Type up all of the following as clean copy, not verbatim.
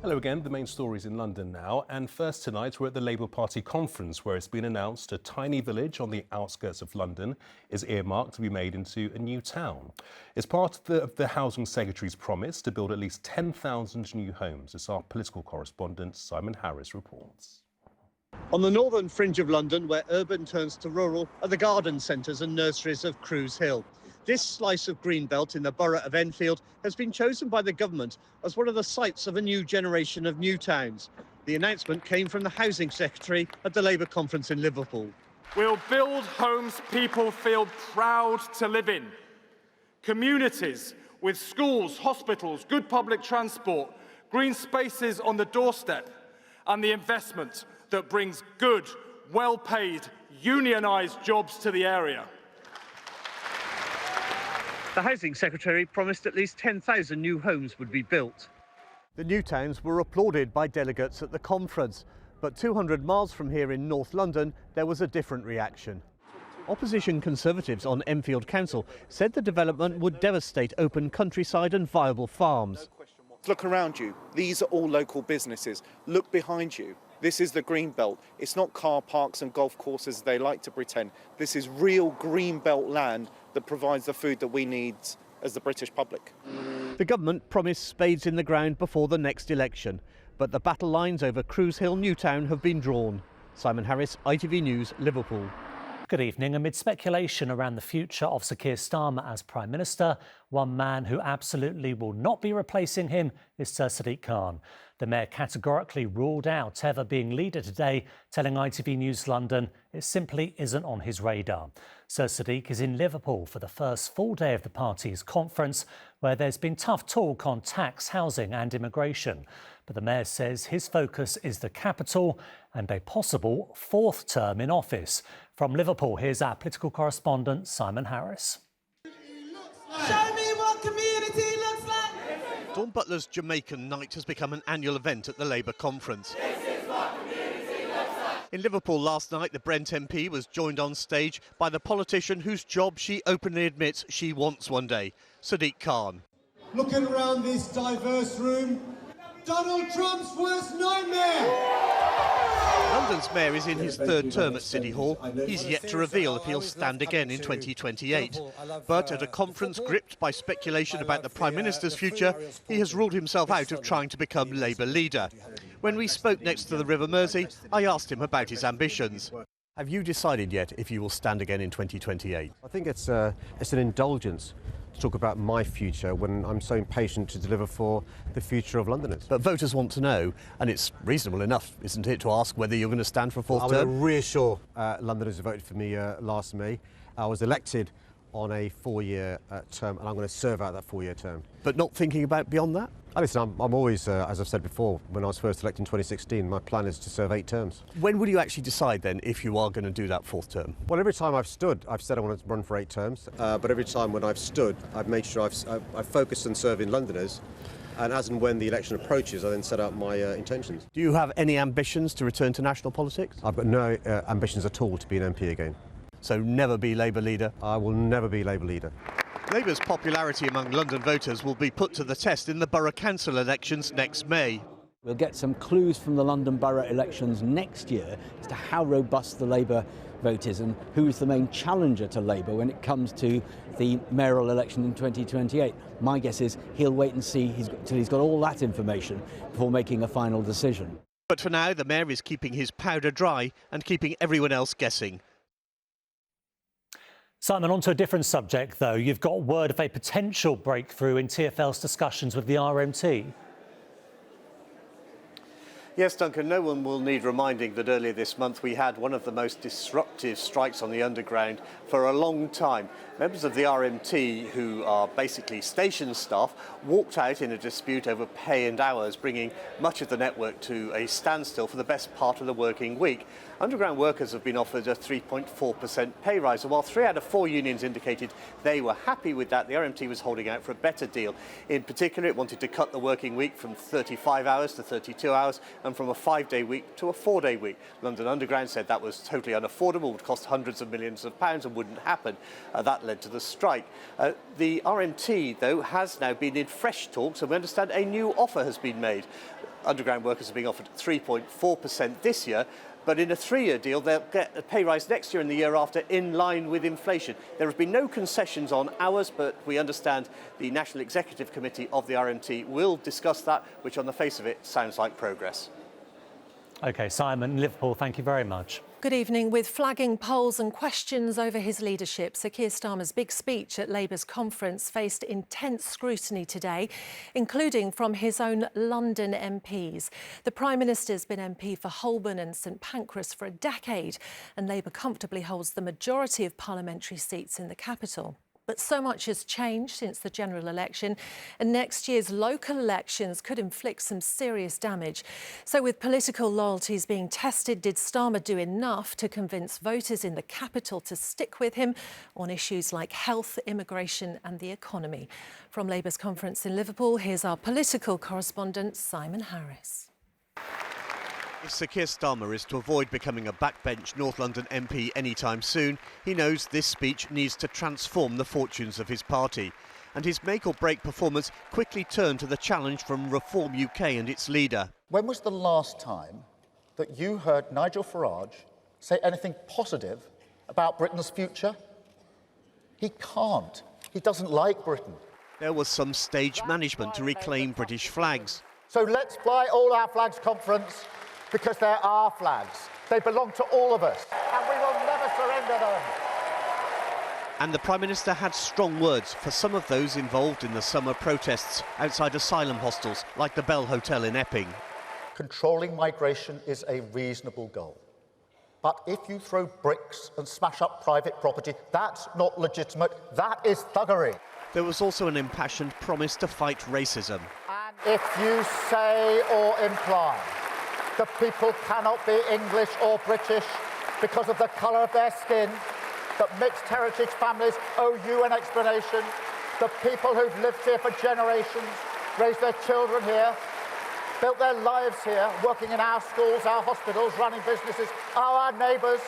Hello again, the main stories in London now. And first tonight, we're at the Labour Party conference where it's been announced a tiny village on the outskirts of London is earmarked to be made into a new town. It's part of the Housing Secretary's promise to build at least 10,000 new homes, as our political correspondent Simon Harris reports. On the northern fringe of London, where urban turns to rural, are the garden centres and nurseries of Cruise Hill. This slice of greenbelt in the borough of Enfield has been chosen by the government as one of the sites of a new generation of new towns. The announcement came from the Housing Secretary at the Labour conference in Liverpool. We'll build homes people feel proud to live in. Communities with schools, hospitals, good public transport, green spaces on the doorstep, and the investment that brings good, well-paid, unionised jobs to the area. The Housing Secretary promised at least 10,000 new homes would be built. The new towns were applauded by delegates at the conference, but 200 miles from here in North London, there was a different reaction. Opposition Conservatives on Enfield Council said the development would devastate open countryside and viable farms. Look around you. These are all local businesses. Look behind you. This is the green belt. It's not car parks and golf courses they like to pretend. This is real green belt land that provides the food that we need as the British public. The government promised spades in the ground before the next election, but the battle lines over Cruise Hill Newtown have been drawn. Simon Harris, ITV News, Liverpool. Good evening. Amid speculation around the future of Sir Keir Starmer as Prime Minister, one man who absolutely will not be replacing him is Sir Sadiq Khan. The Mayor categorically ruled out ever being leader today, telling ITV News London it simply isn't on his radar. Sir Sadiq is in Liverpool for the first full day of the party's conference, where there's been tough talk on tax, housing and immigration. But the Mayor says his focus is the capital and a possible fourth term in office. From Liverpool, here's our political correspondent, Simon Harris. Show me what community looks like. Dawn Butler's Jamaican Night has become an annual event at the Labour conference. This is what community looks like. In Liverpool last night, the Brent MP was joined on stage by the politician whose job she openly admits she wants one day, Sadiq Khan. Looking around this diverse room, Donald Trump's worst nightmare! London's mayor is in his third term at City Hall. He's yet to reveal if he'll stand again in 2028. But at a conference gripped by speculation about the Prime Minister's future, he has ruled himself out of trying to become Labour leader. When we spoke next to the River Mersey, I asked him about his ambitions. Have you decided yet if you will stand again in 2028? I think it's an indulgence to talk about my future when I'm so impatient to deliver for the future of Londoners. But voters want to know, and it's reasonable enough, isn't it, to ask whether you're going to stand for a fourth I term? want to reassure Londoners who voted for me last May. I was elected on a 4-year term, and I'm going to serve out that 4-year term. But not thinking about beyond that? Listen, I'm always, as I've said before, when I was first elected in 2016, my plan is to serve 8 terms. When will you actually decide then if you are going to do that fourth term? Well, every time I've stood, I've said I want to run for 8 terms, but every time when I've stood, I've made sure I've focused on serving Londoners, and as and when the election approaches, I then set out my intentions. Do you have any ambitions to return to national politics? I've got no ambitions at all to be an MP again. So never be Labour leader? I will never be Labour leader. Labour's popularity among London voters will be put to the test in the Borough Council elections next May. We'll get some clues from the London Borough elections next year as to how robust the Labour vote is and who is the main challenger to Labour when it comes to the mayoral election in 2028. My guess is he'll wait and see till he's got all that information before making a final decision. But for now, the mayor is keeping his powder dry and keeping everyone else guessing. Simon, on to a different subject, though. You've got word of a potential breakthrough in TfL's discussions with the RMT. Yes, Duncan, no one will need reminding that earlier this month we had one of the most disruptive strikes on the Underground for a long time. Members of the RMT, who are basically station staff, walked out in a dispute over pay and hours, bringing much of the network to a standstill for the best part of the working week. Underground workers have been offered a 3.4% pay rise, and while 3 out of 4 unions indicated they were happy with that, the RMT was holding out for a better deal. In particular, it wanted to cut the working week from 35 hours to 32 hours and from a 5-day week to a 4-day week. London Underground said that was totally unaffordable, would cost hundreds of millions of pounds and wouldn't happen. That led to the strike. The RMT, though, has now been in fresh talks, and we understand a new offer has been made. underground workers are being offered 3.4% this year, but in a 3-year deal they'll get a pay rise next year and the year after in line with inflation. There have been no concessions on hours, but we understand the National Executive Committee of the RMT will discuss that, which on the face of it sounds like progress. OK, Simon, Liverpool, thank you very much. Good evening. With flagging polls and questions over his leadership, Sir Keir Starmer's big speech at Labour's conference faced intense scrutiny today, including from his own London MPs. The Prime Minister's been MP for Holborn and St Pancras for a decade, and Labour comfortably holds the majority of parliamentary seats in the capital. But so much has changed since the general election, and next year's local elections could inflict some serious damage. So with political loyalties being tested, did Starmer do enough to convince voters in the capital to stick with him on issues like health, immigration and the economy? From Labour's conference in Liverpool, here's our political correspondent, Simon Harris. If Sir Keir Starmer is to avoid becoming a backbench North London MP anytime soon, he knows this speech needs to transform the fortunes of his party. And his make-or-break performance quickly turned to the challenge from Reform UK and its leader. When was the last time that you heard Nigel Farage say anything positive about Britain's future? He can't. He doesn't like Britain. There was some stage management to reclaim British flags. So let's fly all our flags, conference, because they're our flags. They belong to all of us, and we will never surrender them. And the Prime Minister had strong words for some of those involved in the summer protests outside asylum hostels, like the Bell Hotel in Epping. Controlling migration is a reasonable goal. But if you throw bricks and smash up private property, that's not legitimate. That is thuggery. There was also an impassioned promise to fight racism. And if you say or imply that people cannot be English or British because of the colour of their skin, that mixed heritage families owe you an explanation, the people who've lived here for generations, raised their children here, built their lives here, working in our schools, our hospitals, running businesses, are our neighbours.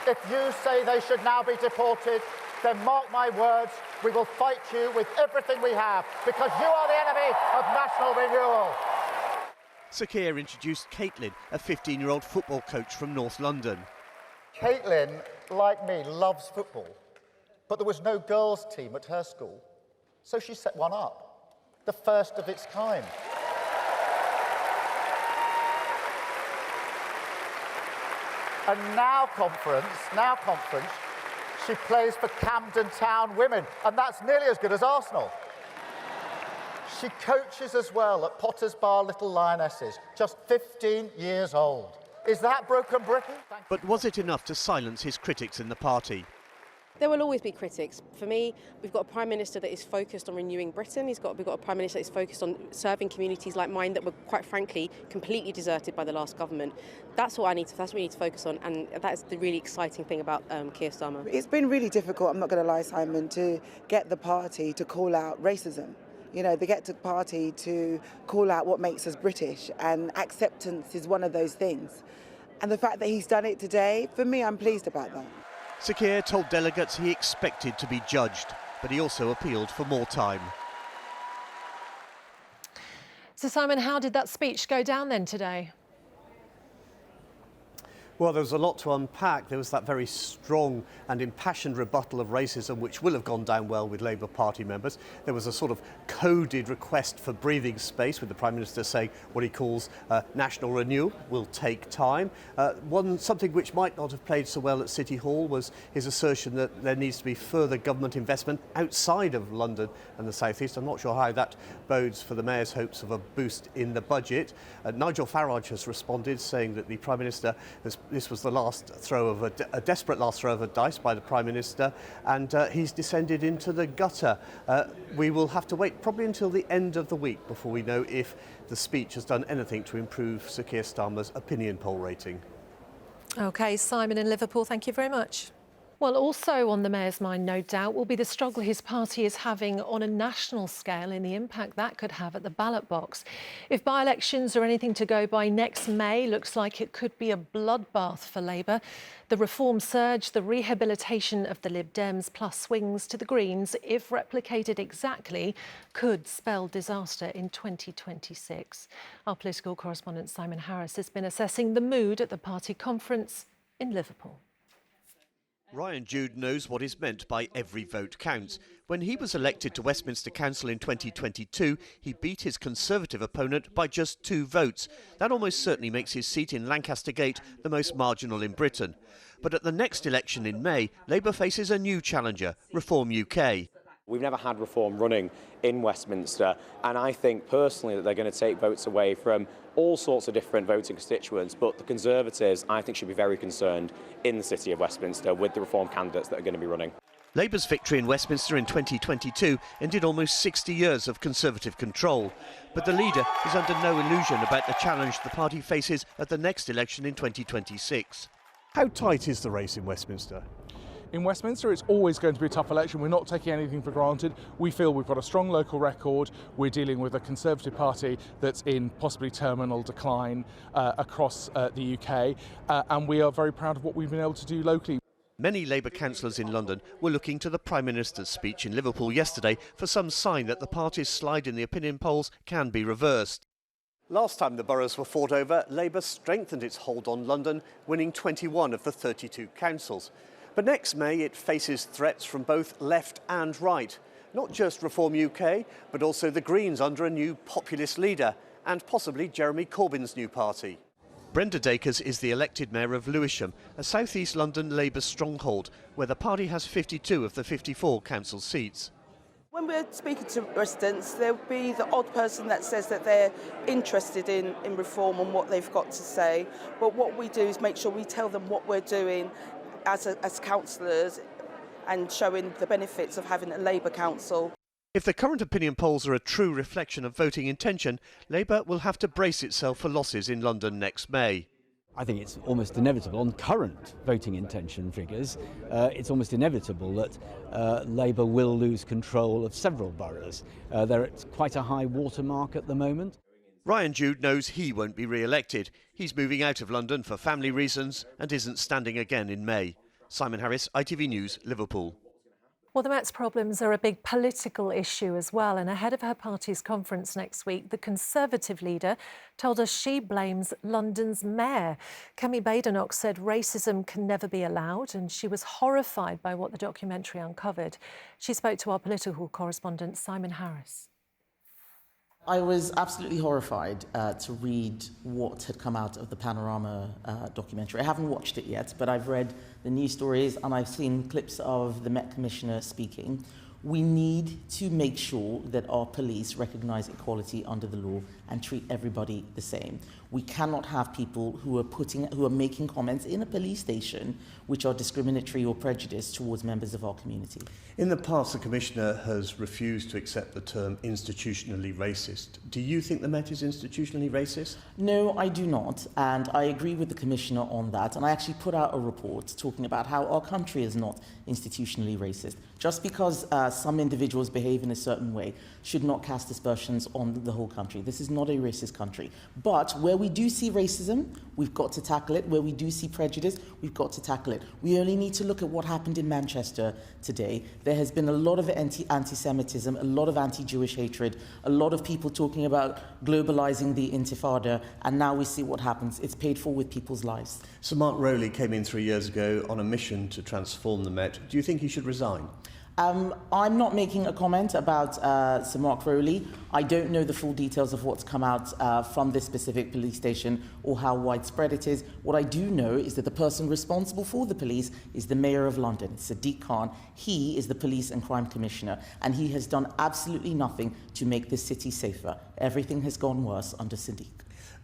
If you say they should now be deported, then mark my words, we will fight you with everything we have, because you are the enemy of national renewal. Sir Keir introduced Caitlin, a 15-year-old football coach from North London. Caitlin, like me, loves football, but there was no girls' team at her school, so she set one up, the first of its kind. And now conference, she plays for Camden Town Women, and that's nearly as good as Arsenal. She coaches as well at Potters Bar Little Lionesses, just 15 years old. Is that broken Britain? But was it enough to silence his critics in the party? There will always be critics. For me, we've got a Prime Minister that is focused on renewing Britain. We've got a Prime Minister that is focused on serving communities like mine that were, quite frankly, completely deserted by the last government. That's what we need to focus on, and that's the really exciting thing about Keir Starmer. It's been really difficult, I'm not going to lie, Simon, to get the party to call out racism. You know, they get the party to call out what makes us British, and acceptance is one of those things. And the fact that he's done it today, for me, I'm pleased about that. Sir Keir told delegates he expected to be judged, but he also appealed for more time. So, Simon, how did that speech go down then today? Well, there was a lot to unpack. There was that very strong and impassioned rebuttal of racism, which will have gone down well with Labour Party members. There was a sort of coded request for breathing space, with the Prime Minister saying what he calls national renewal will take time. Something which might not have played so well at City Hall was his assertion that there needs to be further government investment outside of London and the South East. I'm not sure how that bodes for the Mayor's hopes of a boost in the budget. Nigel Farage has responded, saying that the Prime Minister this was the last throw of a desperate last throw of a dice by the Prime Minister, and he's descended into the gutter. We will have to wait probably until the end of the week before we know if the speech has done anything to improve Sir Keir Starmer's opinion poll rating. OK, Simon in Liverpool, thank you very much. Well, also on the Mayor's mind, no doubt, will be the struggle his party is having on a national scale and the impact that could have at the ballot box. If by-elections are anything to go by, next May looks like it could be a bloodbath for Labour. The reform surge, the rehabilitation of the Lib Dems plus swings to the Greens, if replicated exactly, could spell disaster in 2026. Our political correspondent Simon Harris has been assessing the mood at the party conference in Liverpool. Ryan Jude knows what is meant by every vote counts. When he was elected to Westminster Council in 2022, he beat his Conservative opponent by just 2 votes. That almost certainly makes his seat in Lancaster Gate the most marginal in Britain. But at the next election in May, Labour faces a new challenger, Reform UK. We've never had Reform running in Westminster, and I think personally that they're going to take votes away from all sorts of different voting constituents, but the Conservatives, I think, should be very concerned in the city of Westminster with the Reform candidates that are going to be running. Labour's victory in Westminster in 2022 ended almost 60 years of Conservative control. But the leader is under no illusion about the challenge the party faces at the next election in 2026. How tight is the race in Westminster? In Westminster, it's always going to be a tough election. We're not taking anything for granted. We feel we've got a strong local record. We're dealing with a Conservative Party that's in possibly terminal decline across the UK, and we are very proud of what we've been able to do locally. Many Labour councillors in London were looking to the Prime Minister's speech in Liverpool yesterday for some sign that the party's slide in the opinion polls can be reversed. Last time the boroughs were fought over, Labour strengthened its hold on London, winning 21 of the 32 councils. But next May it faces threats from both left and right. Not just Reform UK, but also the Greens under a new populist leader and possibly Jeremy Corbyn's new party. Brenda Dacres is the elected mayor of Lewisham, a South East London Labour stronghold, where the party has 52 of the 54 council seats. When we're speaking to residents, there'll be the odd person that says that they're interested in reform and what they've got to say. But what we do is make sure we tell them what we're doing as councillors and showing the benefits of having a Labour council. If the current opinion polls are a true reflection of voting intention, Labour will have to brace itself for losses in London next May. I think it's almost inevitable on current voting intention figures. It's almost inevitable that Labour will lose control of several boroughs. They're at quite a high watermark at the moment. Ryan Jude knows he won't be re-elected. He's moving out of London for family reasons and isn't standing again in May. Simon Harris, ITV News, Liverpool. Well, the Met's problems are a big political issue as well. And ahead of her party's conference next week, the Conservative leader told us she blames London's mayor. Kemi Badenoch said racism can never be allowed, and she was horrified by what the documentary uncovered. She spoke to our political correspondent, Simon Harris. I was absolutely horrified to read what had come out of the Panorama documentary. I haven't watched it yet, but I've read the news stories and I've seen clips of the Met Commissioner speaking. We need to make sure that our police recognise equality under the law and treat everybody the same. We cannot have people who are making comments in a police station which are discriminatory or prejudiced towards members of our community. In the past, the Commissioner has refused to accept the term institutionally racist. Do you think the Met is institutionally racist? No, I do not, and I agree with the Commissioner on that. And I actually put out a report talking about how our country is not institutionally racist. Just because some individuals behave in a certain way should not cast aspersions on the whole country. This is not a racist country. But where we do see racism, we've got to tackle it. Where we do see prejudice, we've got to tackle it. We only need to look at what happened in Manchester today. There has been a lot of anti-Semitism, a lot of anti-Jewish hatred, a lot of people talking about globalizing the Intifada, and now we see what happens. It's paid for with people's lives. Sir Mark Rowley came in 3 years ago on a mission to transform the Met. Do you think he should resign? I'm not making a comment about Sir Mark Rowley. I don't know the full details of what's come out from this specific police station or how widespread it is. What I do know is that the person responsible for the police is the Mayor of London, Sadiq Khan. He is the Police and Crime Commissioner, and he has done absolutely nothing to make this city safer. Everything has gone worse under Sadiq.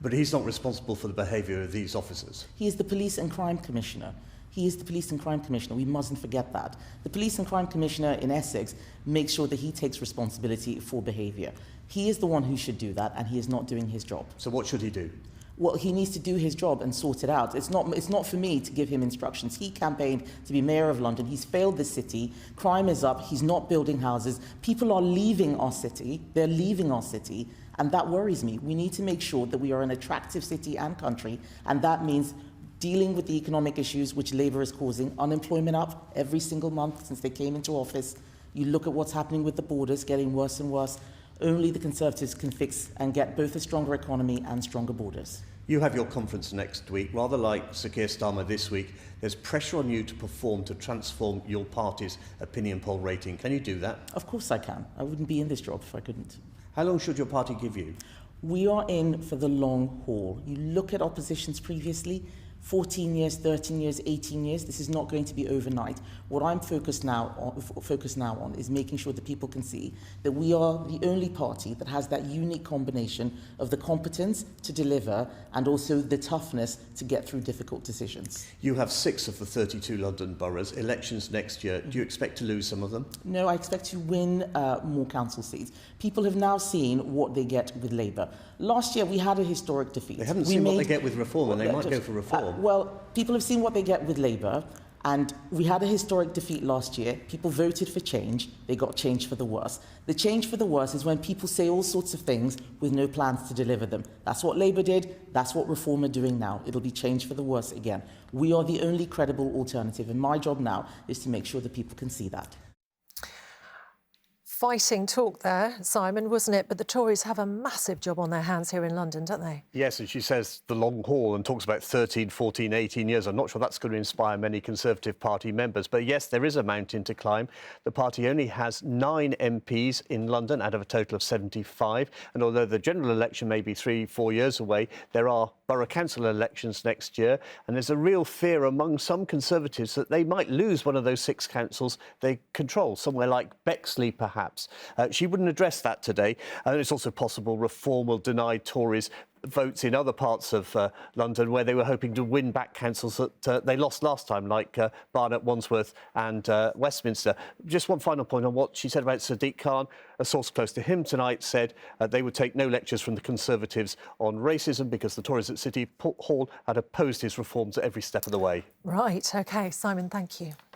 But he's not responsible for the behaviour of these officers. He is the Police and Crime Commissioner. He is the Police and Crime Commissioner. We mustn't forget that. The Police and Crime Commissioner in Essex makes sure that he takes responsibility for behaviour. He is the one who should do that, and he is not doing his job. So what should he do? Well, he needs to do his job and sort it out. It's not for me to give him instructions. He campaigned to be mayor of London. He's failed the city. Crime is up. He's not building houses. People are leaving our city. They're leaving our city, and that worries me. We need to make sure that we are an attractive city and country, and that means dealing with the economic issues which Labour is causing. Unemployment up every single month since they came into office. You look at what's happening with the borders, getting worse and worse. Only the Conservatives can fix and get both a stronger economy and stronger borders. You have your conference next week. Rather like Sir Keir Starmer this week, there's pressure on you to perform to transform your party's opinion poll rating. Can you do that? Of course I can. I wouldn't be in this job if I couldn't. How long should your party give you? We are in for the long haul. You look at oppositions previously, 14 years, 13 years, 18 years, this is not going to be overnight. What I'm focused now on is making sure that people can see that we are the only party that has that unique combination of the competence to deliver and also the toughness to get through difficult decisions. You have 6 of the 32 London boroughs. Elections next year. Do you expect to lose some of them? No, I expect to win more council seats. People have now seen what they get with Labour. Last year we had a historic defeat. They haven't seen what they get with reform, and they might go for reform. Well, people have seen what they get with Labour, and we had a historic defeat last year. People voted for change. They got change for the worse. The change for the worse is when people say all sorts of things with no plans to deliver them. That's what Labour did. That's what Reform are doing now. It'll be change for the worse again. We are the only credible alternative, and my job now is to make sure that people can see that. Fighting talk there, Simon, wasn't it? But the Tories have a massive job on their hands here in London, don't they? Yes, and she says the long haul and talks about 13, 14, 18 years. I'm not sure that's going to inspire many Conservative Party members. But yes, there is a mountain to climb. The party only has 9 MPs in London out of a total of 75. And although the general election may be 3-4 years away, there are borough council elections next year. And there's a real fear among some Conservatives that they might lose one of those 6 councils they control, somewhere like Bexley, perhaps. She wouldn't address that today. And it's also possible Reform will deny Tories votes in other parts of London where they were hoping to win back councils that they lost last time, like Barnet, Wandsworth and Westminster. Just one final point on what she said about Sadiq Khan. A source close to him tonight said they would take no lectures from the Conservatives on racism because the Tories at City Hall had opposed his reforms at every step of the way. Right, OK. Simon, thank you.